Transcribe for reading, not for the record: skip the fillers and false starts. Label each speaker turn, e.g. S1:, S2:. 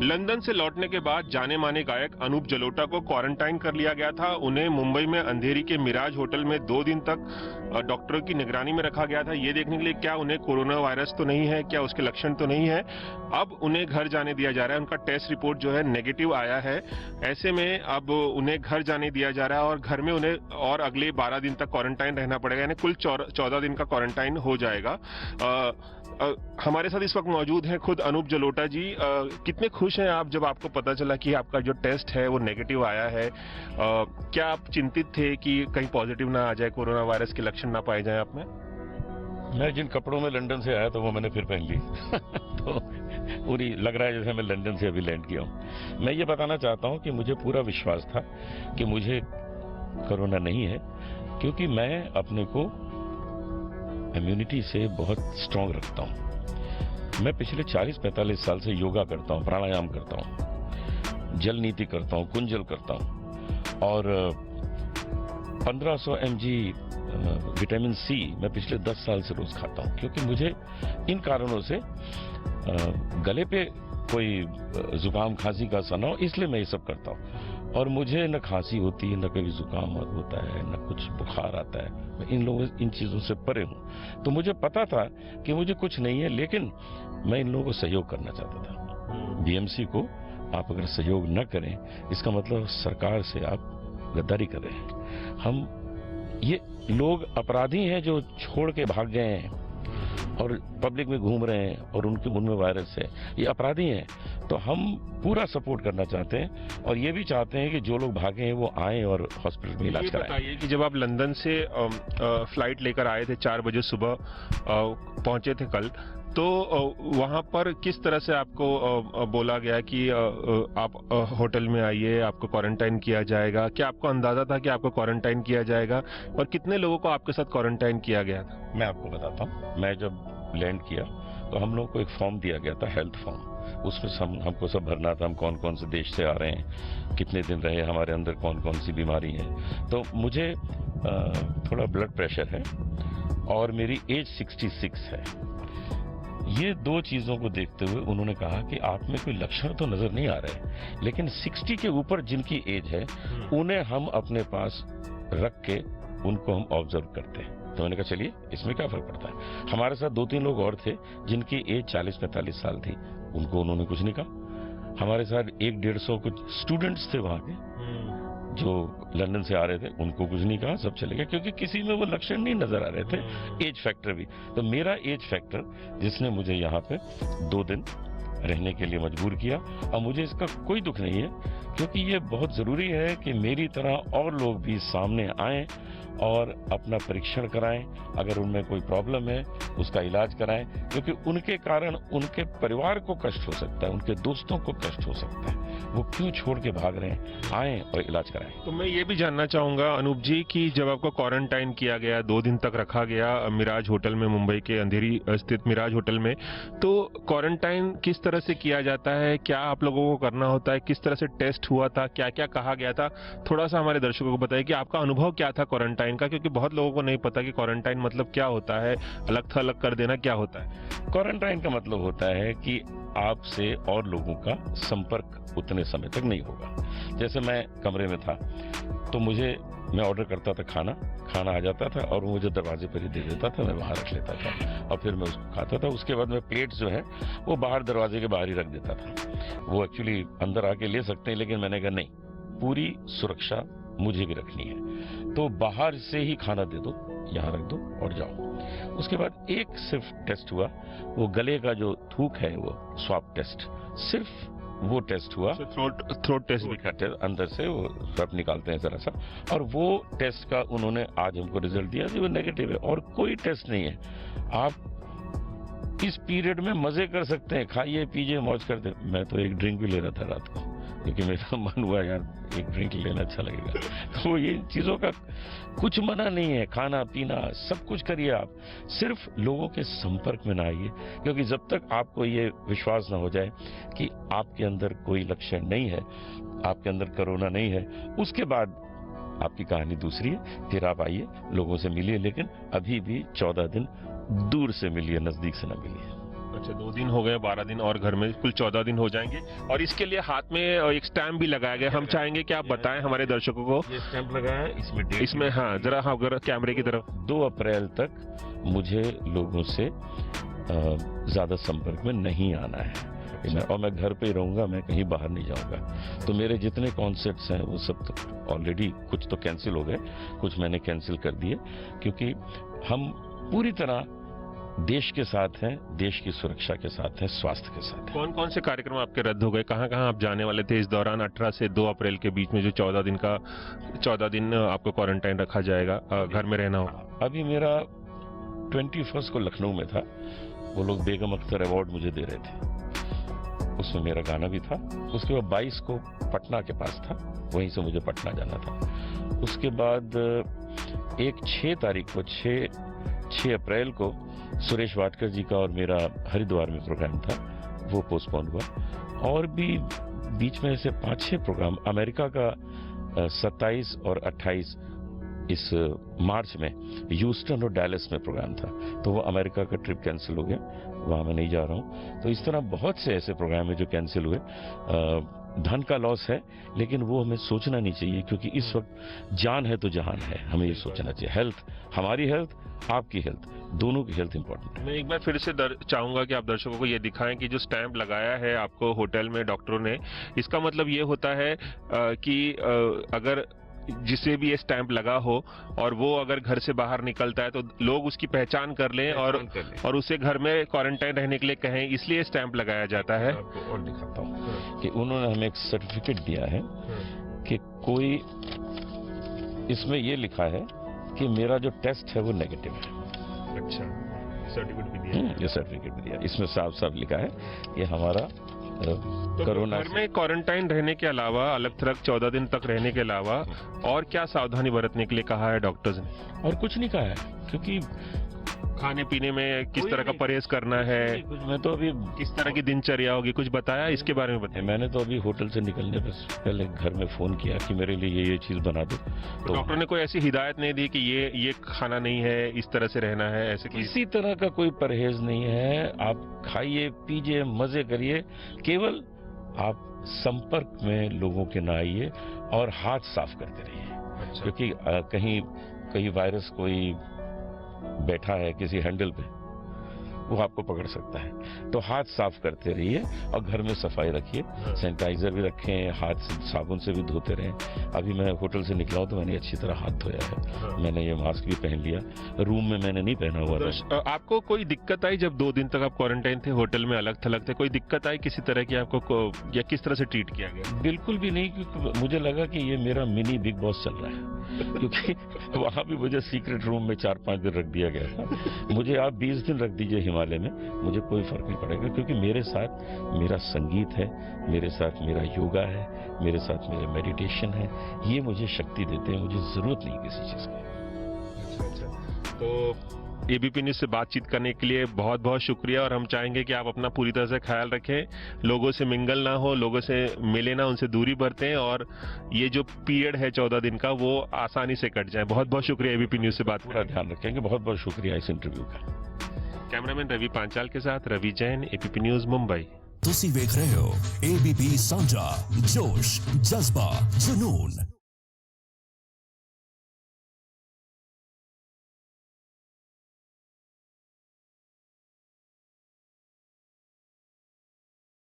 S1: London से लौटने के बाद जाने माने गायक अनूप जलोटा को क्वारंटाइन कर लिया गया था। उन्हें मुंबई में अंधेरी के मिराज होटल में 2 दिन तक डॉक्टरों की निगरानी में रखा गया था, ये देखने के लिए क्या उन्हें कोरोना वायरस तो नहीं है, क्या उसके लक्षण तो नहीं है। अब उन्हें घर जाने दिया जा रहा है। उनका टेस्ट रिपोर्ट जो है नेगेटिव आया है। ऐसे में अब उन्हें घर जाने दिया जा रहा है और घर में उन्हें और अगले 12 दिन तक क्वारंटाइन रहना पड़ेगा, यानी कुल 14 दिन का क्वारंटाइन हो जाएगा। हमारे साथ इस वक्त मौजूद हैं खुद अनूप जलोटा जी। कितने खुश हैं आप जब आपको पता चला कि आपका जो टेस्ट है वो नेगेटिव आया है? क्या आप चिंतित थे कि कहीं पॉजिटिव ना आ जाए, कोरोना वायरस के लक्षण ना पाए जाए आप में?
S2: मैं जिन कपड़ों में लंदन से आया था वो मैंने फिर पहन ली तो पूरी लग रहा है जैसे मैं लंदन से अभी लैंड किया हूँ। मैं ये बताना चाहता हूँ कि मुझे पूरा विश्वास था कि मुझे कोरोना नहीं है, क्योंकि मैं अपने को इम्यूनिटी से बहुत स्ट्रांग रखता हूँ। मैं पिछले 40-45 साल से योगा करता हूँ, प्राणायाम करता हूँ, जल नीति करता हूँ, कुंजल करता हूँ और 1500 mg विटामिन सी मैं पिछले 10 साल से रोज खाता हूँ, क्योंकि मुझे इन कारणों से गले पे कोई जुकाम खांसी का असर ना हो, इसलिए मैं ये सब करता हूँ। और मुझे न खांसी होती है, न कभी जुकाम होता है, न कुछ बुखार आता है। मैं इन चीजों से परे हूँ, तो मुझे पता था कि मुझे कुछ नहीं है, लेकिन मैं इन लोगों को सहयोग करना चाहता था। बीएमसी को आप अगर सहयोग न करें, इसका मतलब सरकार से आप गद्दारी कर रहे हैं। हम ये लोग अपराधी हैं जो छोड़ के भाग गए हैं और पब्लिक में घूम रहे हैं और उनमें वायरस है, ये अपराधी हैं। तो हम पूरा सपोर्ट करना चाहते हैं और ये भी चाहते हैं कि जो लोग भागे हैं वो आए और हॉस्पिटल में इलाज कराएं।
S1: बताइए कि जब आप लंदन से फ्लाइट लेकर आए थे, 4 बजे सुबह पहुंचे थे कल, तो वहां पर किस तरह से आपको बोला गया कि आप होटल में आइए, आपको क्वारंटाइन किया जाएगा? क्या आपको अंदाजा था कि आपको क्वारंटाइन किया जाएगा और कितने लोगों को आपके साथ क्वारंटाइन किया गया था?
S2: मैं आपको बताता हूँ। मैं जब लैंड किया तो हम लोग को एक फॉर्म दिया गया था, हेल्थ फॉर्म। उसमें हमको सब भरना था, हम कौन कौन से देश से आ रहे हैं, कितने दिन रहे, हमारे अंदर कौन कौन सी बीमारी है। तो मुझे थोड़ा ब्लड प्रेशर है और मेरी एज 66 है। ये 2 चीजों को देखते हुए उन्होंने कहा कि आप में कोई लक्षण तो नजर नहीं आ रहे, लेकिन 60 के ऊपर जिनकी एज है उन्हें हम अपने पास रख के उनको हम ऑब्जर्व करते हैं। तो मैंने कहा चलिए, इसमें क्या फर्क पड़ता है। हमारे साथ 2-3 लोग और थे जिनकी एज 40-45 साल थी, उनको उन्होंने कुछ नहीं कहा। हमारे साथ 100-150 कुछ स्टूडेंट्स थे वहां के जो लंदन से आ रहे थे, उनको कुछ नहीं कहा, सब चले गए, क्योंकि किसी में वो लक्षण नहीं नजर आ रहे थे। एज फैक्टर भी, तो मेरा एज फैक्टर जिसने मुझे यहाँ पे 2 दिन रहने के लिए मजबूर किया। और मुझे इसका कोई दुख नहीं है, क्योंकि ये बहुत जरूरी है कि मेरी तरह और लोग भी सामने आएं और अपना परीक्षण कराएं। अगर उनमें कोई प्रॉब्लम है उसका इलाज कराएं, क्योंकि उनके कारण उनके परिवार को कष्ट हो सकता है, उनके दोस्तों को कष्ट हो सकता है। वो क्यों छोड़ के भाग रहे हैं? आएं और इलाज कराएं।
S1: तो मैं ये भी जानना चाहूंगा अनूप जी कि जब आपको क्वारंटाइन किया गया, 2 दिन तक रखा गया मिराज होटल में, मुंबई के अंधेरी स्थित मिराज होटल में, तो क्वारंटाइन किस तरह से किया जाता है? क्या आप लोगों को करना होता है? किस तरह से टेस्ट हुआ था? क्या क्या कहा गया था? थोड़ा सा हमारे दर्शकों को बताइए कि आपका अनुभव क्या था क्वारंटाइन का, क्योंकि बहुत लोगों को नहीं पता कि क्वारंटाइन मतलब क्या होता है, अलग थलग कर देना क्या होता है।
S2: क्वारंटाइन का मतलब होता है कि आपसे और लोगों का संपर्क उतने समय तक नहीं होगा। जैसे मैं कमरे में था तो मैं ऑर्डर करता था, खाना आ जाता था और वो मुझे दरवाजे पर ही दे देता था, मैं वहां रख लेता था और फिर मैं उसको खाता था। उसके बाद मैं प्लेट जो है वो बाहर दरवाजे के बाहर ही रख देता था। वो एक्चुअली अंदर आके ले सकते हैं, लेकिन मैंने कहा नहीं, पूरी सुरक्षा मुझे भी रखनी है, तो बाहर से ही खाना दे दो, यहाँ रख दो और जाओ। उसके बाद एक सिर्फ टेस्ट हुआ, वो गले का जो थूक है, वो स्वाब टेस्ट, सिर्फ वो टेस्ट हुआ।
S1: थ्रोट टेस्ट भी
S2: करते अंदर से वो स्वाब निकालते हैं जरा सा, और वो टेस्ट का उन्होंने आज हमको रिजल्ट दिया जो नेगेटिव है। और कोई टेस्ट नहीं है। आप इस पीरियड में मजे कर सकते हैं, खाइए पीजिए मौज करते। मैं तो एक ड्रिंक भी ले रहा था रात को, क्योंकि मेरा मन हुआ यार एक ड्रिंक लेना अच्छा लगेगा। तो ये चीजों का कुछ मना नहीं है, खाना पीना सब कुछ करिए आप, सिर्फ लोगों के संपर्क में ना आइए, क्योंकि जब तक आपको ये विश्वास ना हो जाए कि आपके अंदर कोई लक्षण नहीं है, आपके अंदर कोरोना नहीं है, उसके बाद आपकी कहानी दूसरी है। फिर आप आइए, लोगों से मिलिए, लेकिन अभी भी 14 दिन दूर से मिलिए, नजदीक से ना मिलिए।
S1: अच्छा, 2 दिन हो गए, 12 दिन और घर में कुल 14 दिन हो जाएंगे। और इसके लिए हाथ में एक स्टैम्प भी लगाया गया, हम चाहेंगे कि आप बताएं हमारे दर्शकों को।
S2: ये स्टैंप लगा है, इसमें डेट
S1: इसमें हाँ, जरा हाँ, अगर कैमरे की तरफ।
S2: 2 अप्रैल तक मुझे लोगों से ज्यादा संपर्क में नहीं आना है, और मैं घर पे ही रहूंगा, मैं कहीं बाहर नहीं जाऊंगा। तो मेरे जितने कॉन्सर्ट्स हैं वो सब तो ऑलरेडी कुछ तो कैंसिल हो गए, कुछ मैंने कैंसिल कर दिए, क्योंकि हम पूरी तरह देश के साथ हैं, देश की सुरक्षा के साथ हैं, स्वास्थ्य के साथ हैं।
S1: कौन कौन से कार्यक्रम आपके रद्द हो गए, कहाँ कहाँ आप जाने वाले थे इस दौरान 18 से 2 अप्रैल के बीच में, जो 14 दिन आपको क्वारंटाइन रखा जाएगा, घर में रहना होगा?
S2: अभी मेरा 21 को लखनऊ में था, वो लोग बेगम अख्तर अवार्ड मुझे दे रहे थे, उसमें मेरा गाना भी था। उसके बाद 22 को पटना के पास था, वहीं से मुझे पटना जाना था। उसके बाद 6 तारीख को 6 अप्रैल को सुरेश वाडकर जी का और मेरा हरिद्वार में प्रोग्राम था, वो पोस्टपोन हुआ। और भी बीच में से 5-6 प्रोग्राम, अमेरिका का 27 और 28 इस मार्च में ह्यूस्टन और डैलस में प्रोग्राम था, तो वो अमेरिका का ट्रिप कैंसिल हो गया, वहाँ मैं नहीं जा रहा हूँ। तो इस तरह बहुत से ऐसे प्रोग्राम हैं जो कैंसिल हुए। धन का लॉस है, लेकिन वो हमें सोचना नहीं चाहिए, क्योंकि इस वक्त जान है तो जहान है, हमें ये सोचना चाहिए। हेल्थ, हमारी हेल्थ, आपकी हेल्थ, दोनों की हेल्थ इंपॉर्टेंट है।
S1: मैं एक बार फिर से चाहूंगा कि आप दर्शकों को ये दिखाएं कि जो स्टैंप लगाया है आपको होटल में डॉक्टरों ने, इसका मतलब ये होता है कि अगर जिसे भी ये स्टैंप लगा हो और वो अगर घर से बाहर निकलता है तो लोग उसकी पहचान कर लें और उसे घर में क्वारंटाइन रहने के लिए कहें, इसलिए स्टैंप लगाया जाता है।
S2: आपको और दिखाता हूँ कि उन्होंने हमें एक सर्टिफिकेट दिया है कि कोई, इसमें ये लिखा है कि मेरा जो टेस्ट है वो नेगेटिव है।
S1: अच्छा, सर्टिफिकेट भी दिया है?
S2: ये सर्टिफिकेट भी दिया, इसमें साफ साफ लिखा है कि हमारा कोरोना।
S1: घर में क्वारंटाइन रहने के अलावा, अलग थलग 14 दिन तक रहने के अलावा और क्या सावधानी बरतने के लिए कहा है डॉक्टर्स ने?
S2: और कुछ नहीं कहा है, क्योंकि
S1: खाने पीने में किस तरह का परहेज करना है,
S2: मैं तो अभी
S1: किस तरह की दिनचर्या होगी, कुछ बताया इसके बारे में? बताया
S2: मैंने तो अभी होटल से निकलने पहले घर में फोन किया कि मेरे लिए ये चीज बना दो, तो
S1: डॉक्टर ने कोई ऐसी हिदायत नहीं दी कि ये खाना नहीं है, इस तरह से रहना है, ऐसे
S2: किसी तरह का कोई परहेज नहीं है। आप खाइए, पीजिए, मजे करिए, केवल आप संपर्क में लोगों के ना आइए और हाथ साफ करते रहिए।
S1: अच्छा।
S2: क्योंकि कहीं वायरस कोई बैठा है किसी हैंडल पे, वो आपको पकड़ सकता है। तो हाथ साफ करते रहिए और घर में सफाई रखिए, सैनिटाइजर भी रखें, हाथ साबुन से भी धोते रहें। अभी मैं होटल से निकला हूं तो मैंने अच्छी तरह हाथ धोया है, मैंने ये मास्क भी पहन लिया, रूम में मैंने नहीं पहना हुआ था।
S1: आपको कोई दिक्कत आई जब 2 दिन तक आप क्वारंटाइन थे, होटल में अलग थलग थे, कोई दिक्कत आई किसी तरह की आपको, या किस तरह से ट्रीट किया गया?
S2: बिल्कुल भी नहीं, क्योंकि मुझे लगा कि ये मेरा मिनी बिग बॉस चल रहा है, क्योंकि वहां भी मुझे सीक्रेट रूम में 4-5 दिन रख दिया गया था। मुझे आप 20 दिन रख दीजिए हिमालय में, मुझे कोई फर्क नहीं पड़ेगा, क्योंकि मेरे साथ मेरा संगीत है, मेरे साथ मेरा योगा है, मेरे साथ मेरे मेडिटेशन है, ये मुझे शक्ति देते हैं, मुझे जरूरत नहीं किसी चीज की।
S1: अच्छा, तो एबीपी न्यूज से बातचीत करने के लिए बहुत बहुत शुक्रिया, और हम चाहेंगे कि आप अपना पूरी तरह से ख्याल रखें, लोगों से मिंगल ना हो, लोगों से मिले ना, उनसे दूरी बरतें, और ये जो पीरियड है 14 दिन का वो आसानी से कट जाए। बहुत बहुत शुक्रिया एबीपी न्यूज से बात
S2: पूरा ध्यान रखेंगे। बहुत बहुत शुक्रिया इस इंटरव्यू का।
S1: कैमरामैन रवि पांचाल के साथ रवि जैन, एबीपी न्यूज मुंबई।
S3: ਤੁਸੀਂ ਵੇਖ ਰਹੇ ਹੋ ABP ਸਾਂਝਾ, जोश, जज्बा, जुनून।